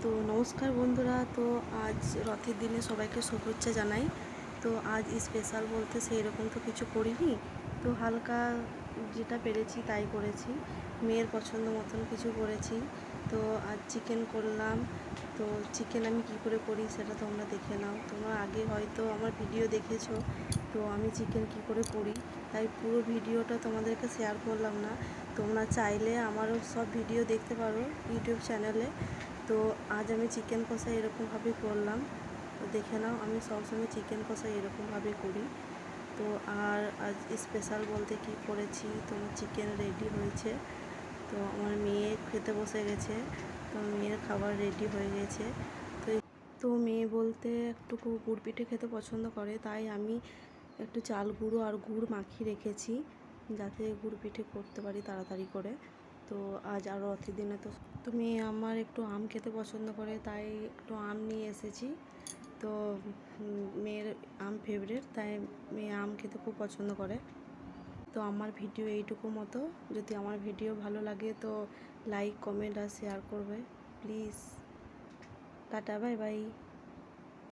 তো নমস্কার বন্ধুরা। তো আজ রথের দিনে সবাইকে শুভেচ্ছা জানাই। তো আজ স্পেশাল বলতে সেই রকম তো কিছু করিনি, তো হালকা যেটা পেরেছি তাই করেছি। মেয়ের পছন্দ মতন কিছু করেছি। তো আজ চিকেন করলাম। তো চিকেন আমি কি করে করি সেটা তোমরা দেখে নাও। তোমরা আগে হয়তো আমার ভিডিও দেখেছো, তো আমি চিকেন কি করে করি তাই পুরো ভিডিওটা তোমাদেরকে শেয়ার করলাম না। তোমরা চাইলে আমারও সব ভিডিও দেখতে পারো ইউটিউব চ্যানেলে। তো আজ আমি চিকেন কষা এরকমভাবে করলাম, তো দেখে নাও। আমি সবসময় চিকেন কষা এরকমভাবে করি। তো আর আজ স্পেশাল বলতে কি করেছি, তোমার চিকেন রেডি হয়েছে। তো আমার মেয়ে খেতে বসে গেছে, তো মেয়ের খাবার রেডি হয়ে গেছে। তো মেয়ে বলতে একটু গুড় পিঠে খেতে পছন্দ করে, তাই আমি একটু চাল গুঁড়ো আর গুড় মাখিয়ে রেখেছি যাতে গুড় পিঠে করতে পারি তাড়াতাড়ি করে। তো আজ আর রথের দিনে তো মেয়ে আমার একটু আম খেতে পছন্দ করে, তাই একটু আম নিয়ে এসেছি। তো মেয়ের আম ফেভারিট, তাই মেয়ে আম খেতে খুব পছন্দ করে। তো আমার ভিডিও এইটুকু মতো। যদি আমার ভিডিও ভালো লাগে তো লাইক কমেন্ট আর শেয়ার করবে প্লিজ। Tata, bye bye.